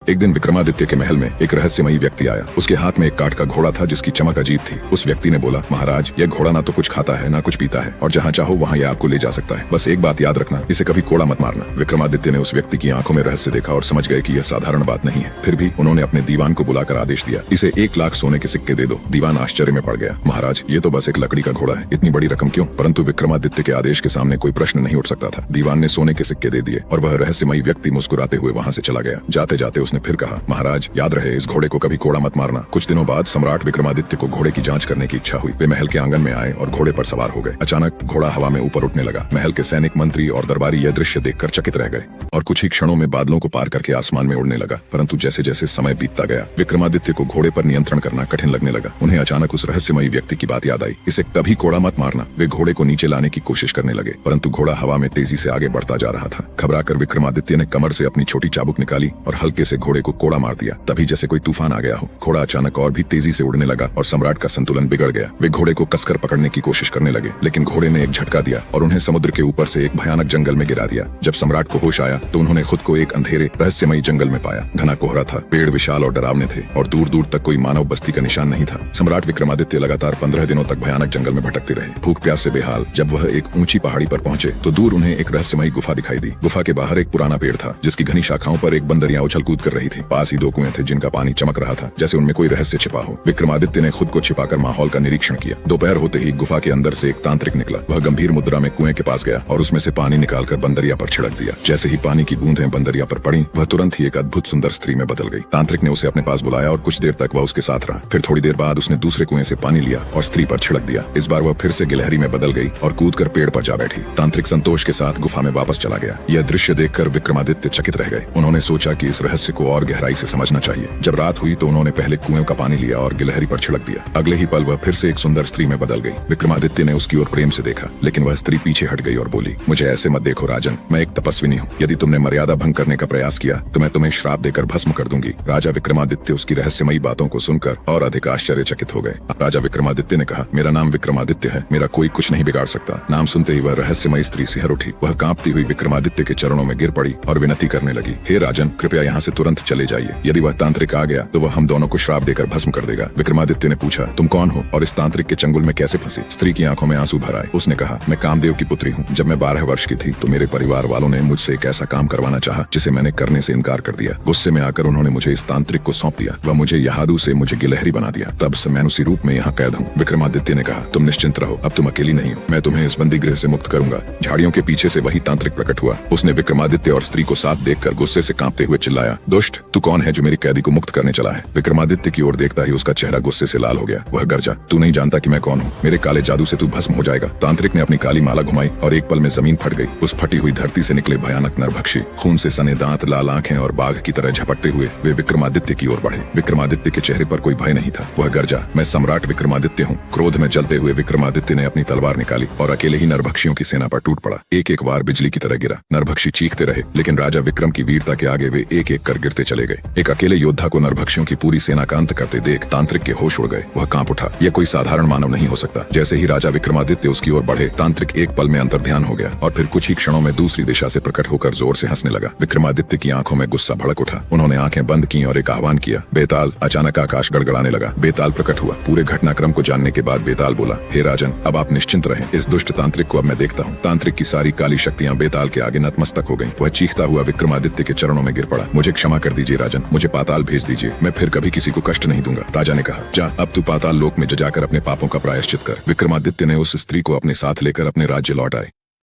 एक दिन विक्रमादित्य के महल में एक रहस्यमयी व्यक्ति आया। उसके हाथ में एक काठ का घोड़ा था जिसकी चमक अजीब थी। उस व्यक्ति ने बोला, महाराज, यह घोड़ा ना तो कुछ खाता है ना कुछ पीता है और जहाँ चाहो वहाँ यह आपको ले जा सकता है। बस एक बात याद रखना, इसे कभी कोड़ा मत मारना। विक्रमादित्य ने उस व्यक्ति की आंखों में रहस्य देखा और समझ गए कि यह साधारण बात नहीं है। फिर भी उन्होंने अपने दीवान को बुलाकर आदेश दिया, इसे 1 लाख सोने के सिक्के दे दो। दीवान आश्चर्य में पड़ गया, महाराज, ये तो बस एक लकड़ी का घोड़ा है, इतनी बड़ी रकम क्यों? परंतु विक्रमादित्य के आदेश के सामने कोई प्रश्न नहीं उठ सकता था। दीवान ने सोने के सिक्के दे दिए और वह रहस्यमयी व्यक्ति मुस्कुराते हुए वहाँ से चला गया। जाते जाते उसने फिर कहा, महाराज, याद रहे इस घोड़े को कभी कोड़ा मत मारना। कुछ दिनों बाद सम्राट विक्रमादित्य को घोड़े की जांच करने की इच्छा हुई। वे महल के आंगन में आए और घोड़े पर सवार हो गए। अचानक घोड़ा हवा में ऊपर उठने लगा। महल के सैनिक, मंत्री और दरबारी यह दृश्य देखकर चकित रह गए और कुछ ही क्षणों में बादलों को पार करके आसमान में उड़ने लगा। परंतु जैसे जैसे समय बीतता गया, विक्रमादित्य को घोड़े पर नियंत्रण करना कठिन लगने लगा। उन्हें अचानक उस रहस्यमयी व्यक्ति की बात याद आई, इसे कभी कोड़ा मत मारना। वे घोड़े को नीचे लाने की कोशिश करने लगे, परंतु घोड़ा हवा में तेजी से आगे बढ़ता जा रहा था। घबराकर विक्रमादित्य ने कमर से अपनी छोटी चाबुक निकाली और हल्के से घोड़े को कोड़ा मार दिया। तभी जैसे कोई तूफान आ गया हो, घोड़ा अचानक और भी तेजी से उड़ने लगा और सम्राट का संतुलन बिगड़ गया। वे घोड़े को कसकर पकड़ने की कोशिश करने लगे, लेकिन घोड़े ने एक झटका दिया और उन्हें समुद्र के ऊपर से एक भयानक जंगल में गिरा दिया। जब सम्राट को होश आया तो उन्होंने खुद को एक अंधेरे रहस्यमयी जंगल में पाया। घना कोहरा था, पेड़ विशाल और डरावने थे और दूर दूर तक कोई मानव बस्ती का निशान नहीं था। सम्राट विक्रमादित्य लगातार 15 दिनों तक भयानक जंगल में भटकते रहे, भूख प्यास से बेहाल। जब वह एक ऊंची पहाड़ी पर पहुंचे तो दूर उन्हें एक रहस्यमयी गुफा दिखाई दी। गुफा के बाहर एक पुराना पेड़ था जिसकी घनी शाखाओं पर एक बंदरिया उछल कूद कर रही थी। पास ही 2 कुएं थे जिनका पानी चमक रहा था, जैसे उनमें कोई रहस्य छिपा हो। विक्रमादित्य ने खुद को छिपाकर माहौल का निरीक्षण किया। दोपहर होते ही गुफा के अंदर से एक तांत्रिक निकला। वह गंभीर मुद्रा में कुएं के पास गया और उसमें से पानी निकालकर बंदरिया पर छिड़क दिया। जैसे ही पानी की बूंदें बंदरिया पर पड़ी, वह तुरंत ही एक अद्भुत सुंदर स्त्री में बदल गई। तांत्रिक ने उसे अपने पास बुलाया और कुछ देर तक वह उसके साथ रहा। फिर थोड़ी देर बाद उसने दूसरे कुएं से पानी लिया और स्त्री पर छिड़क दिया। इस बार वह फिर से गिलहरी में बदल गई और कूदकर पेड़ पर जा बैठी। तांत्रिक संतोष के साथ गुफा में वापस चला गया। यह दृश्य देखकर विक्रमादित्य चकित रह गए। उन्होंने सोचा कि इस रहस्य को और गहराई से समझना चाहिए। जब रात हुई तो उन्होंने पहले कुएं का पानी लिया और गिलहरी पर छिड़क दिया। अगले ही पल वह फिर से एक सुंदर स्त्री में बदल गई। विक्रमादित्य ने उसकी ओर प्रेम से देखा, लेकिन वह स्त्री पीछे हट गई और बोली, मुझे ऐसे मत देखो राजन, मैं एक तपस्विनी हूँ। यदि तुमने मर्यादा भंग करने का प्रयास किया तो मैं तुम्हें श्राप देकर भस्म कर दूंगी। राजा विक्रमादित्य उसकी रहस्यमयी बातों को सुनकर और अधिक आश्चर्यचकित हो गए। राजा विक्रमादित्य ने कहा, मेरा नाम विक्रमादित्य है, मेरा कोई कुछ नहीं बिगाड़ सकता। नाम सुनते ही वह रहस्यमयी स्त्री सिहर उठी। वह कांपती हुई विक्रमादित्य के चरणों में गिर पड़ी और विनती करने लगी, हे राजन, कृपया यहाँ से तुरंत चले जाइए। यदि वह तांत्रिक आ गया तो वह हम दोनों को श्राप देकर भस्म कर देगा। विक्रमादित्य ने पूछा, तुम कौन हो और इस तांत्रिक के चंगुल में कैसे फंसी? स्त्री की आंखों में आंसू भर आए। उसने कहा, मैं कामदेव की पुत्री हूँ। जब मैं 12 वर्ष की थी तो मेरे परिवार वालों ने मुझसे एक ऐसा काम करवाना चाहा जिसे मैंने करने से इनकार कर दिया। गुस्से में आकर उन्होंने मुझे इस तांत्रिक को सौंप दिया। वह मुझे यहादू से मुझे गिलहरी बना दिया। तब से मैं उसी रूप में यहाँ कैद हूँ। विक्रमादित्य ने कहा, तुम निश्चिंत रहो, अब तुम अकेली नहीं हो। मैं तुम्हें इस बंदी गृह से मुक्त करूंगा। झाड़ियों के पीछे से वही तांत्रिक प्रकट हुआ। उसने विक्रमादित्य और स्त्री को साथ देखकर गुस्से से कांपते हुए चिल्लाया, दुष्ट, तू कौन है जो मेरी कैदी को मुक्त करने चला है? विक्रमादित्य की ओर देखता ही उसका चेहरा गुस्से से लाल हो गया। वह गरजा, तू नहीं जानता कि मैं कौन हूँ? मेरे काले जादू से तू भस्म हो जाएगा। तांत्रिक ने अपनी काली माला घुमाई और एक पल में जमीन फट गई। उस फटी हुई धरती से निकले भयानक नरभक्षी, खून से सने दांत, लाल आंखें और बाघ की तरह झपटते हुए वे विक्रमादित्य की ओर बढ़े। विक्रमादित्य के चेहरे पर कोई भय नहीं था। वह गरजा, मैं सम्राट विक्रमादित्य हूँ। क्रोध में जलते हुए विक्रमादित्य ने अपनी तलवार निकाली और अकेले ही नरभक्षियों की सेना पर टूट पड़ा। एक एक वार बिजली की तरह गिरा। नरभक्षी चीखते रहे, लेकिन राजा विक्रम की वीरता के आगे वे एक एक कर गिरते चले गए। एक अकेले योद्धा को नरभक्षियों की पूरी सेना का अंत करते देख तांत्रिक के होश उड़ गए। वह कांप उठा, यह कोई साधारण मानव नहीं हो सकता। जैसे ही राजा विक्रमादित्य उसकी ओर बढ़े, तांत्रिक एक पल में अंतर्ध्यान हो गया और फिर कुछ ही क्षणों में दूसरी दिशा से प्रकट होकर जोर से हंसने लगा। विक्रमादित्य की आंखों में गुस्सा भड़क उठा। उन्होंने आंखें बंद की और एक आह्वान किया, बेताल। अचानक आकाश गड़गड़ाने लगा। बेताल प्रकट हुआ। पूरे घटनाक्रम को जानने के बाद बेताल बोला, हे राजन, अब आप निश्चिंत रहें। इस दुष्ट तांत्रिक को अब मैं देखता हूँ। तांत्रिक की सारी काली शक्तियाँ बेताल के आगे नतमस्तक हो गईं। वह चीखता हुआ विक्रमादित्य के चरणों में गिर पड़ा, मुझे क्षमा कर दीजिए राजन, मुझे पाताल भेज दीजिए। मैं फिर कभी किसी को कष्ट नहीं दूंगा। राजा ने कहा, जा, अब तू पाताल लोक में जाकर अपने पापों का प्रायश्चित कर। विक्रमादित्य ने उस स्त्री को अपने साथ लेकर अपने राज्य लौट आए।